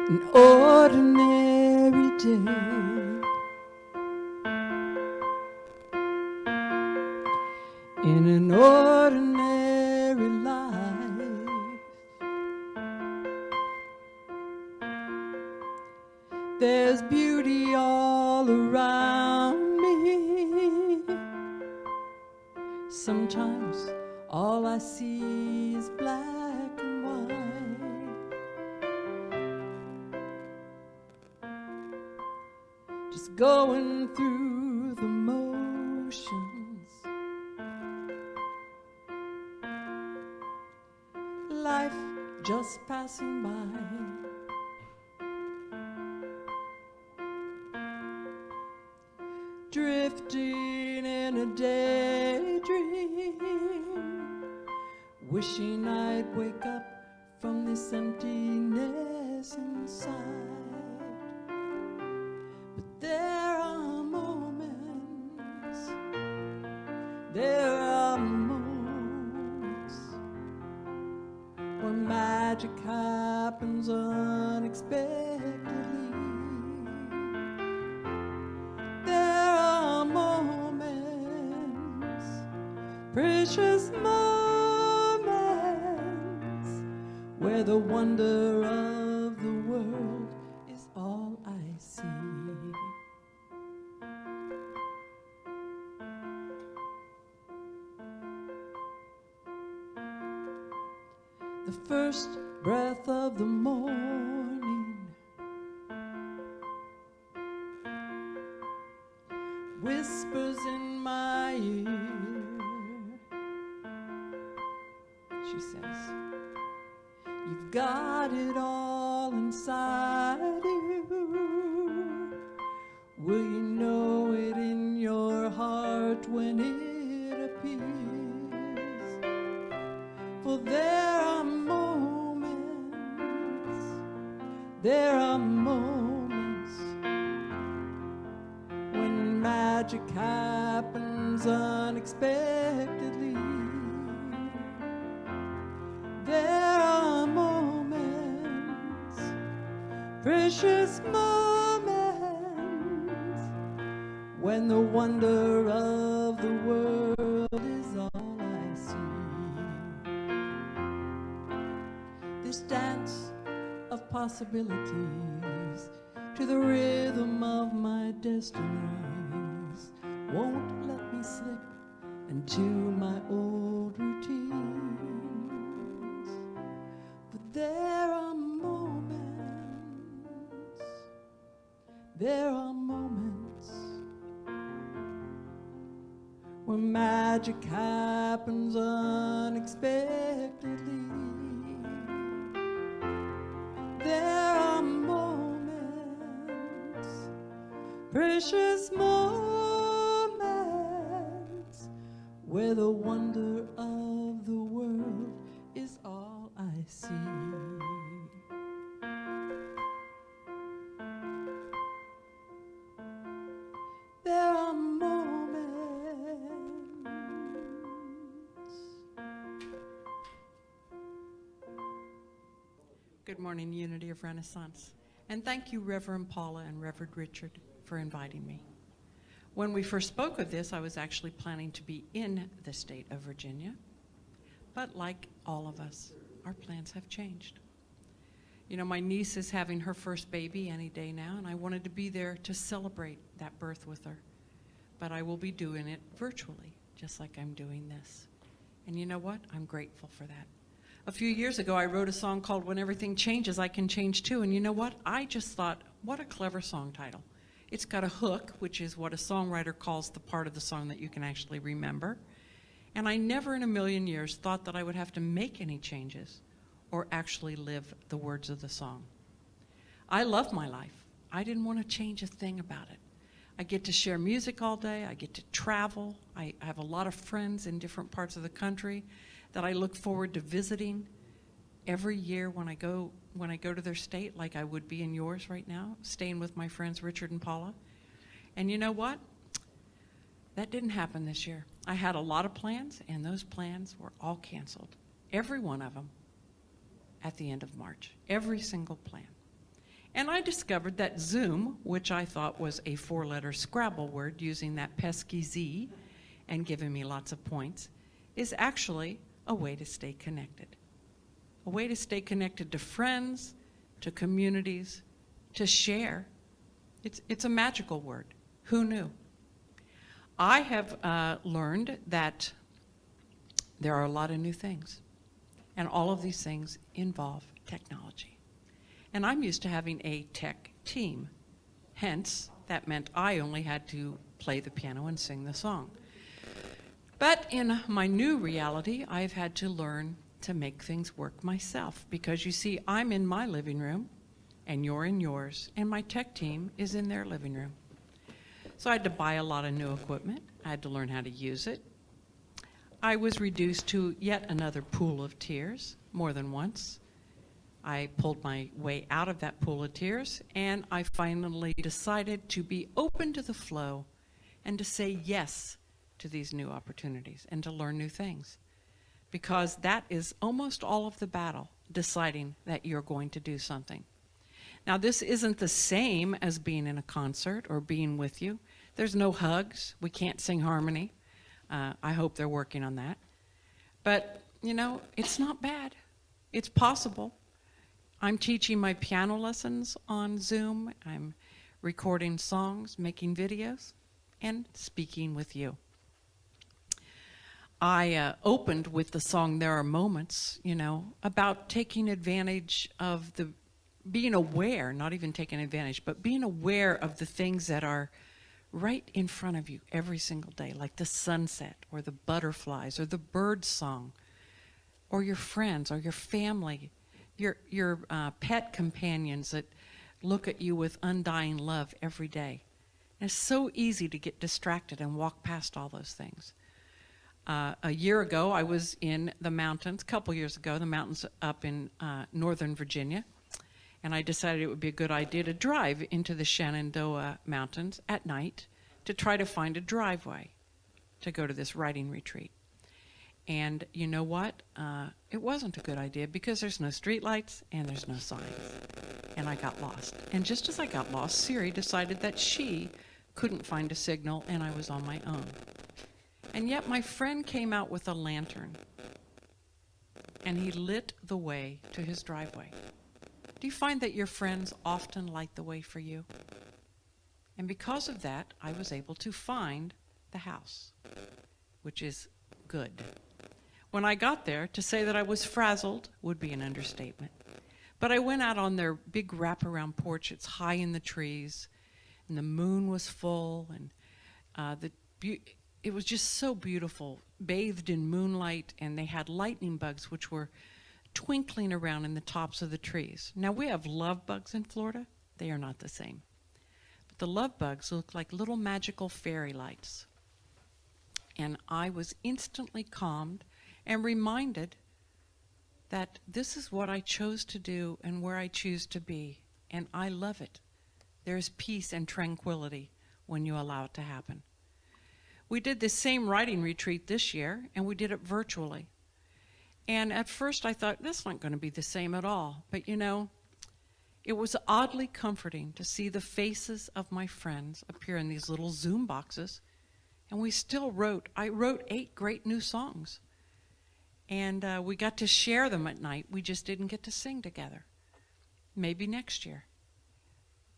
An ordinary day, in an ordinary life, there's beauty all around me. Sometimes all I see is black and white. Just going through the motions, life just passing by. Drifting in a daydream, wishing I'd wake up from this emptiness inside. But there are moments, where magic happens unexpectedly. Precious moments where the wonder of the world is all I see. The first breath of the morning, whispers in my ear. She says, you've got it all inside you. Will you know it in your heart when it appears? For there are moments when magic happens unexpectedly. There are moments, precious moments, when the wonder of the world is all I see. This dance of possibilities to the rhythm of my destinies won't let me slip into my old routine. There are moments where magic happens unexpectedly. There are moments, precious moments, where the wonder of the world is all I see. There are moments. Good morning, Unity of Renaissance. And thank you, Reverend Paula and Reverend Richard, for inviting me. When we first spoke of this, I was actually planning to be in the state of Virginia. But like all of us, our plans have changed. You know, my niece is having her first baby any day now, and I wanted to be there to celebrate that birth with her. But I will be doing it virtually, just like I'm doing this. And you know what? I'm grateful for that. A few years ago, I wrote a song called When Everything Changes, I Can Change Too. And you know what? I just thought, what a clever song title. It's got a hook, which is what a songwriter calls the part of the song that you can actually remember. And I never in a million years thought that I would have to make any changes or actually live the words of the song. I love my life. I didn't want to change a thing about it. I get to share music all day. I get to travel. I have a lot of friends in different parts of the country that I look forward to visiting every year when I go to their state, like I would be in yours right now, staying with my friends Richard and Paula. And you know what? That didn't happen this year. I had a lot of plans, and those plans were all canceled. Every one of them at the end of March. Every single plan. And I discovered that Zoom, which I thought was a 4-letter Scrabble word using that pesky Z and giving me lots of points, is actually a way to stay connected. A way to stay connected to friends, to communities, to share. It's a magical word. Who knew? I have learned that there are a lot of new things, and all of these things involve technology. And I'm used to having a tech team. Hence, that meant I only had to play the piano and sing the song. But in my new reality, I've had to learn to make things work myself, because you see, I'm in my living room, and you're in yours, and my tech team is in their living room. So I had to buy a lot of new equipment. I had to learn how to use it. I was reduced to yet another pool of tears, more than once. I pulled my way out of that pool of tears, and I finally decided to be open to the flow and to say yes to these new opportunities and to learn new things. Because that is almost all of the battle, deciding that you're going to do something. Now, this isn't the same as being in a concert or being with you. There's no hugs. We can't sing harmony. I hope they're working on that. But, you know, it's not bad. It's possible. I'm teaching my piano lessons on Zoom. I'm recording songs, making videos, and speaking with you. I opened with the song There Are Moments, you know, about taking advantage of being aware, not even taking advantage, but being aware of the things that are right in front of you every single day, like the sunset or the butterflies or the bird song or your friends or your family, your pet companions that look at you with undying love every day. And it's so easy to get distracted and walk past all those things. A year ago, I was in the mountains, a couple years ago, the mountains up in northern Virginia, and I decided it would be a good idea to drive into the Shenandoah Mountains at night to try to find a driveway to go to this writing retreat. And you know what? It wasn't a good idea because there's no streetlights and there's no signs. And I got lost. And just as I got lost, Siri decided that she couldn't find a signal and I was on my own. And yet my friend came out with a lantern and he lit the way to his driveway. Do you find that your friends often light the way for you? And because of that, I was able to find the house, which is good. When I got there, to say that I was frazzled would be an understatement. But I went out on their big wraparound porch. It's high in the trees, and the moon was full, and it was just so beautiful, bathed in moonlight, and they had lightning bugs, which were twinkling around in the tops of the trees. Now, we have love bugs in Florida. They are not the same. But the love bugs look like little magical fairy lights. And I was instantly calmed and reminded that this is what I chose to do and where I choose to be, and I love it. There's peace and tranquility when you allow it to happen. We did this same writing retreat this year, and we did it virtually. And at first I thought, that's not going to be the same at all. But you know, it was oddly comforting to see the faces of my friends appear in these little Zoom boxes. And we still I wrote 8 great new songs. And we got to share them at night. We just didn't get to sing together. Maybe next year.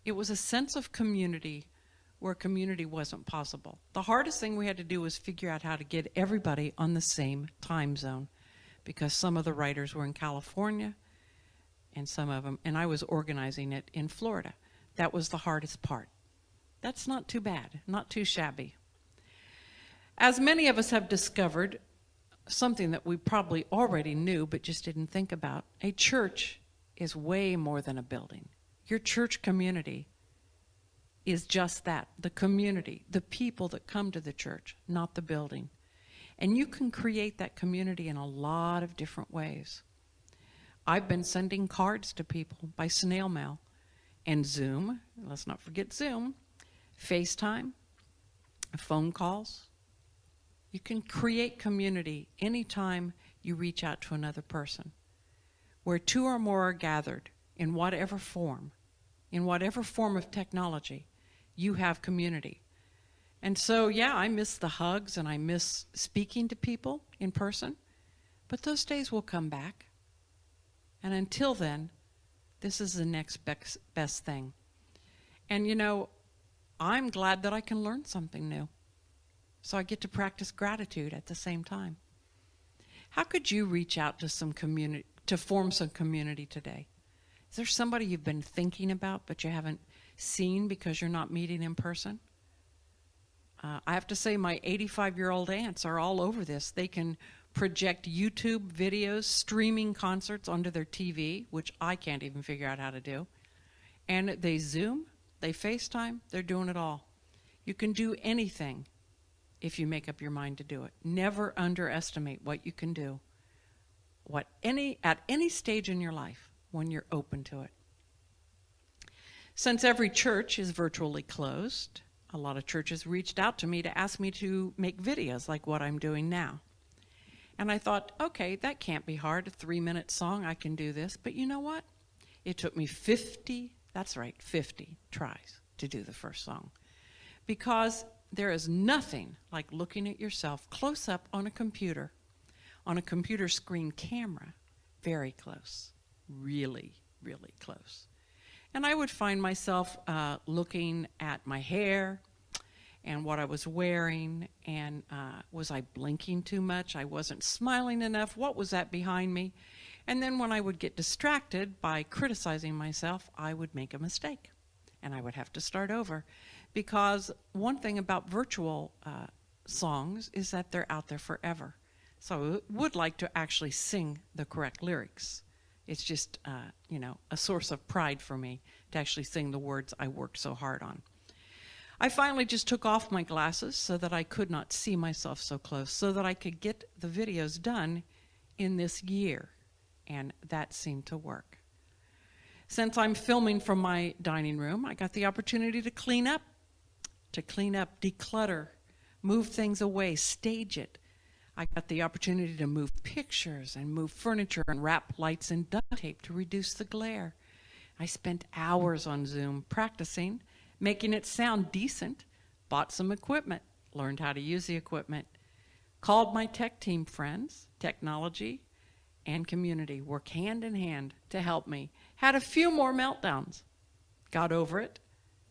It was a sense of community where community wasn't possible. The hardest thing we had to do was figure out how to get everybody on the same time zone, because some of the writers were in California and some of them, and I was organizing it in Florida. That was the hardest part. That's not too bad, not too shabby. As many of us have discovered, something that we probably already knew but just didn't think about, a church is way more than a building. Your church community is just that, the community, the people that come to the church, not the building. And you can create that community in a lot of different ways. I've been sending cards to people by snail mail and Zoom, let's not forget Zoom, FaceTime, phone calls. You can create community anytime you reach out to another person. Where 2 or more are gathered, in whatever form, in whatever form of technology, you have community. And so, yeah, I miss the hugs and I miss speaking to people in person, but those days will come back. And until then, this is the next best thing. And you know, I'm glad that I can learn something new. So I get to practice gratitude at the same time. How could you reach out to some community, to form some community today? Is there somebody you've been thinking about but you haven't seen because you're not meeting in person? I have to say my 85-year-old aunts are all over this. They can project YouTube videos, streaming concerts onto their TV, which I can't even figure out how to do. And they Zoom, they FaceTime, they're doing it all. You can do anything if you make up your mind to do it. Never underestimate what you can do at any stage in your life when you're open to it. Since every church is virtually closed, a lot of churches reached out to me to ask me to make videos like what I'm doing now. And I thought, okay, that can't be hard. A 3-minute song, I can do this. But you know what? It took me 50 tries to do the first song. Because there is nothing like looking at yourself close up on a computer screen camera, very close, really, really close. And I would find myself looking at my hair and what I was wearing, and was I blinking too much? I wasn't smiling enough. What was that behind me? And then when I would get distracted by criticizing myself, I would make a mistake, and I would have to start over. Because one thing about virtual songs is that they're out there forever. So I would like to actually sing the correct lyrics. It's just, a source of pride for me to actually sing the words I worked so hard on. I finally just took off my glasses so that I could not see myself so close, so that I could get the videos done in this year, and that seemed to work. Since I'm filming from my dining room, I got the opportunity to clean up, declutter, move things away, stage it. I got the opportunity to move pictures and move furniture and wrap lights in duct tape to reduce the glare. I spent hours on Zoom practicing, making it sound decent, bought some equipment, learned how to use the equipment, called my tech team friends, technology and community work hand in hand to help me, had a few more meltdowns, got over it,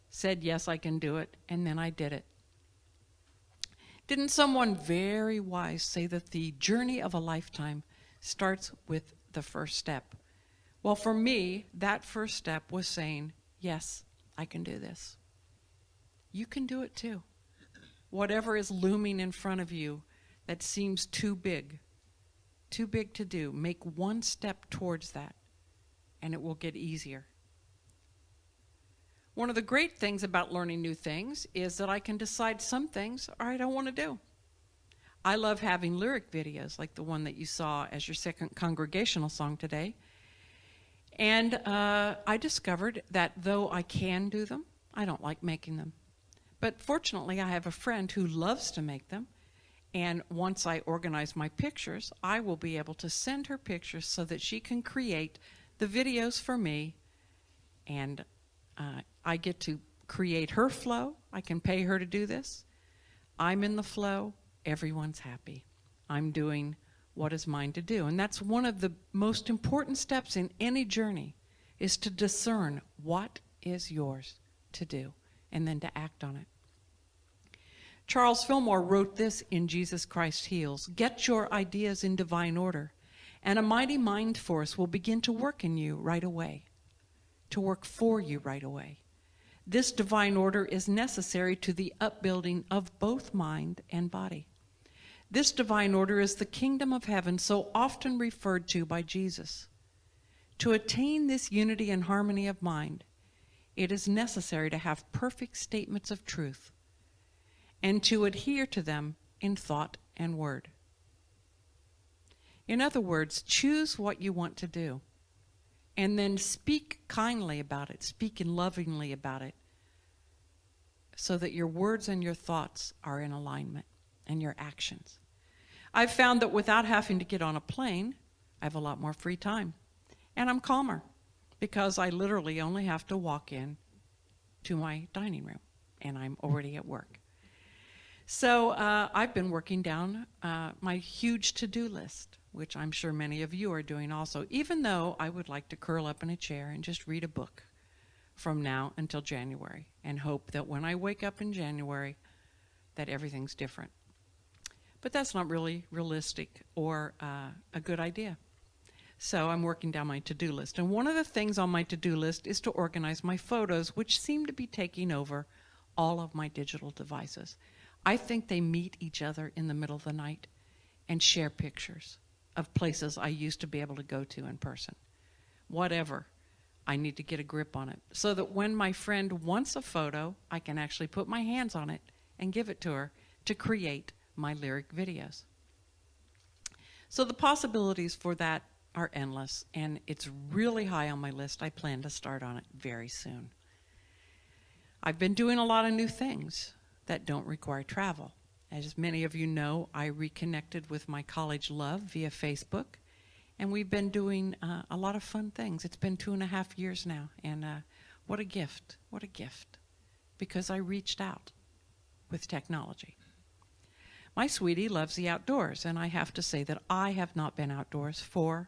said yes, I can do it, and then I did it. Didn't someone very wise say that the journey of a lifetime starts with the first step? Well, for me, that first step was saying, yes, I can do this. You can do it too. Whatever is looming in front of you that seems too big to do, make one step towards that, and it will get easier. One of the great things about learning new things is that I can decide some things I don't want to do. I love having lyric videos like the one that you saw as your second congregational song today. And I discovered that though I can do them, I don't like making them. But fortunately, I have a friend who loves to make them. And once I organize my pictures, I will be able to send her pictures so that she can create the videos for me, and I get to create her flow. I can pay her to do this. I'm in the flow. Everyone's happy. I'm doing what is mine to do. And that's one of the most important steps in any journey, is to discern what is yours to do and then to act on it. Charles Fillmore wrote this in Jesus Christ Heals: "Get your ideas in divine order, and a mighty mind force will begin to work in you right away, to work for you right away. This divine order is necessary to the upbuilding of both mind and body. This divine order is the kingdom of heaven so often referred to by Jesus. To attain this unity and harmony of mind, it is necessary to have perfect statements of truth and to adhere to them in thought and word." In other words, choose what you want to do, and then speak kindly about it, speak lovingly about it, so that your words and your thoughts are in alignment, and your actions. I've found that without having to get on a plane, I have a lot more free time, and I'm calmer. because I literally only have to walk in to my dining room, and I'm already at work. So I've been working down my huge to-do list, which I'm sure many of you are doing also, even though I would like to curl up in a chair and just read a book from now until January and hope that when I wake up in January that everything's different. But that's not really realistic or a good idea. So I'm working down my to-do list. And one of the things on my to-do list is to organize my photos, which seem to be taking over all of my digital devices. I think they meet each other in the middle of the night and share pictures of places I used to be able to go to in person. Whatever. I need to get a grip on it so that when my friend wants a photo, I can actually put my hands on it and give it to her to create my lyric videos. So the possibilities for that are endless, and it's really high on my list. I plan to start on it very soon. I've been doing a lot of new things that don't require travel. As many of you know, I reconnected with my college love via Facebook, and we've been doing a lot of fun things. It's been 2.5 years now, and what a gift, because I reached out with technology. My sweetie loves the outdoors, and I have to say that I have not been outdoors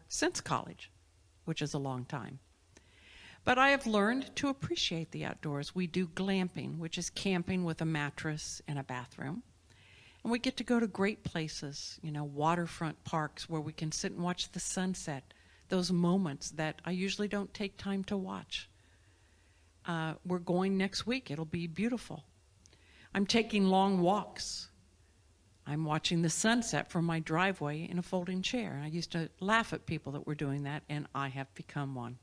since college, which is a long time. But I have learned to appreciate the outdoors. We do glamping, which is camping with a mattress and a bathroom. And we get to go to great places, waterfront parks where we can sit and watch the sunset, those moments that I usually don't take time to watch. We're going next week. It'll be beautiful. I'm taking long walks. I'm watching the sunset from my driveway in a folding chair. I used to laugh at people that were doing that, and I have become one.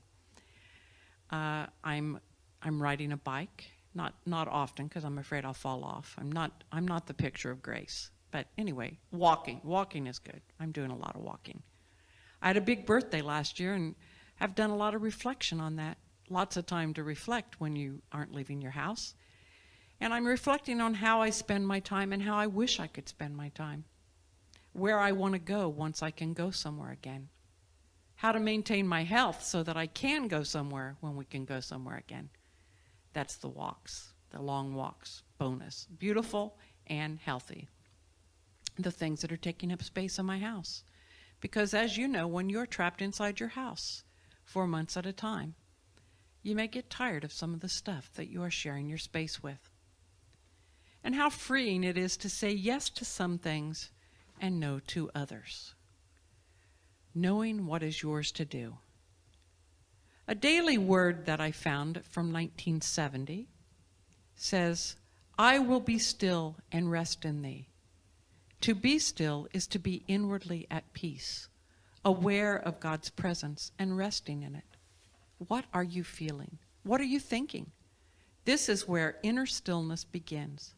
I'm riding a bike, not often because I'm afraid I'll fall off. I'm not the picture of grace. But anyway, walking is good. I'm doing a lot of walking. I had a big birthday last year and have done a lot of reflection on that. Lots of time to reflect when you aren't leaving your house. And I'm reflecting on how I spend my time and how I wish I could spend my time. Where I want to go once I can go somewhere again. How to maintain my health so that I can go somewhere when we can go somewhere again. That's the walks, the long walks, bonus. Beautiful and healthy. The things that are taking up space in my house. Because as you know, when you're trapped inside your house for months at a time, you may get tired of some of the stuff that you are sharing your space with. And how freeing it is to say yes to some things and no to others. Knowing what is yours to do. A daily word that I found from 1970 says, I will be still and rest in thee. To be still is to be inwardly at peace, aware of God's presence and resting in it. What are you feeling? What are you thinking? This is where inner stillness begins.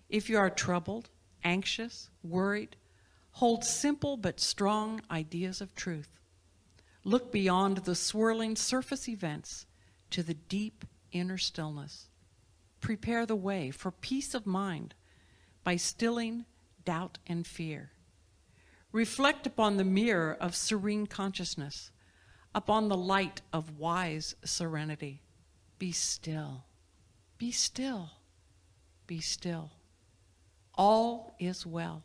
If you are troubled, anxious, worried, hold simple but strong ideas of truth. Look beyond the swirling surface events to the deep inner stillness. Prepare the way for peace of mind by stilling doubt and fear. Reflect upon the mirror of serene consciousness, upon the light of wise serenity. Be still. Be still. Be still. All is well.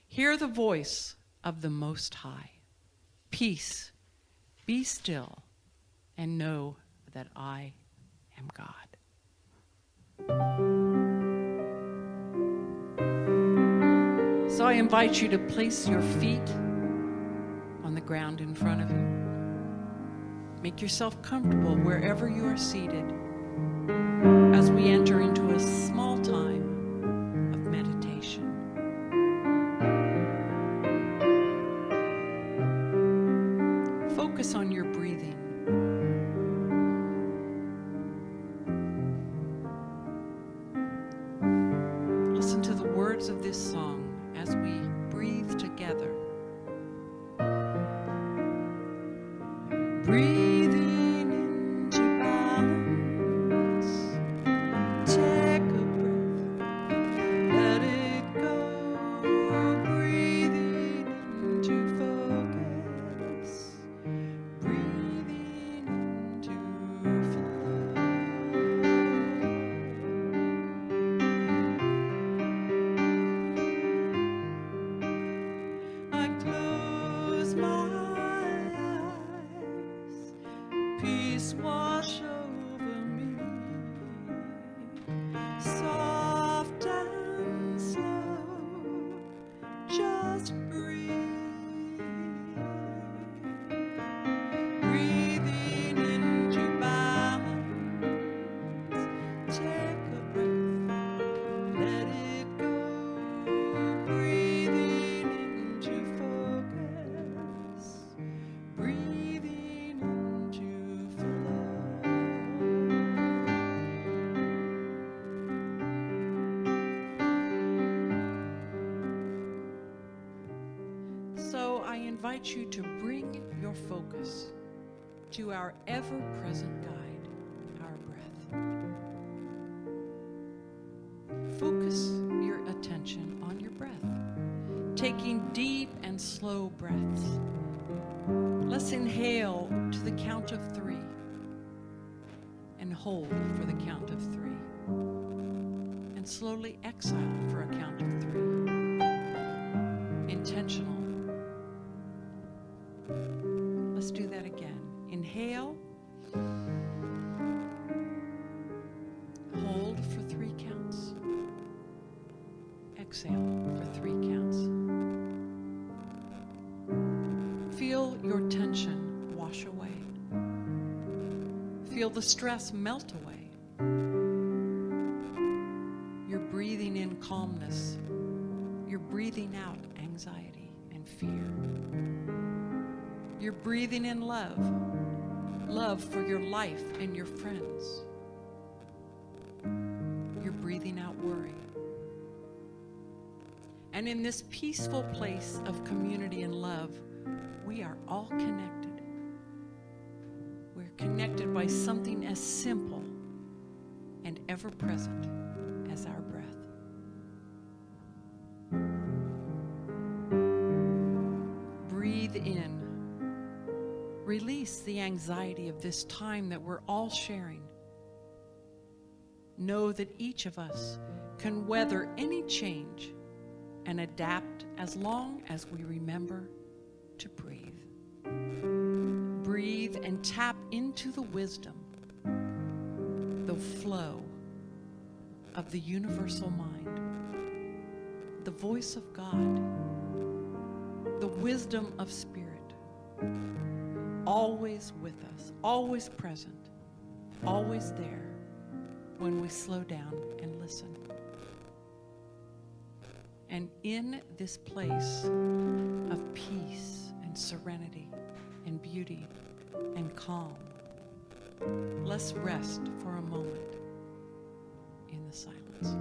Hear the voice of the Most High. Peace, be still, and know that I am God. So I invite you to place your feet on the ground in front of you. Make yourself comfortable wherever you are seated as we enter into a small time of meditation. Focus on your breathing. Listen to the words of this song as we breathe together. Breathing into balance. Take a breath, let it go. Breathing into focus. Breathing invite you to bring your focus to our ever-present guide, our breath. Focus your attention on your breath, taking deep and slow breaths. Let's inhale to the count of 3 and hold for the count of 3. And slowly exhale for a count of 3. Intentional. Let's do that again. Inhale. Hold for 3 counts. Exhale for 3 counts. Feel your tension wash away. Feel the stress melt away. You're breathing in calmness. You're breathing out anxiety and fear. You're breathing in love. Love for your life and your friends. You're breathing out worry. And in this peaceful place of community and love, we are all connected. We're connected by something as simple and ever-present as our breath. Breathe in. Release the anxiety of this time that we're all sharing. Know that each of us can weather any change and adapt as long as we remember to breathe. Breathe and tap into the wisdom, the flow of the universal mind, the voice of God, the wisdom of Spirit, always with us, always present, always there when we slow down and listen. And in this place of peace and serenity and beauty and calm, let's rest for a moment in the silence.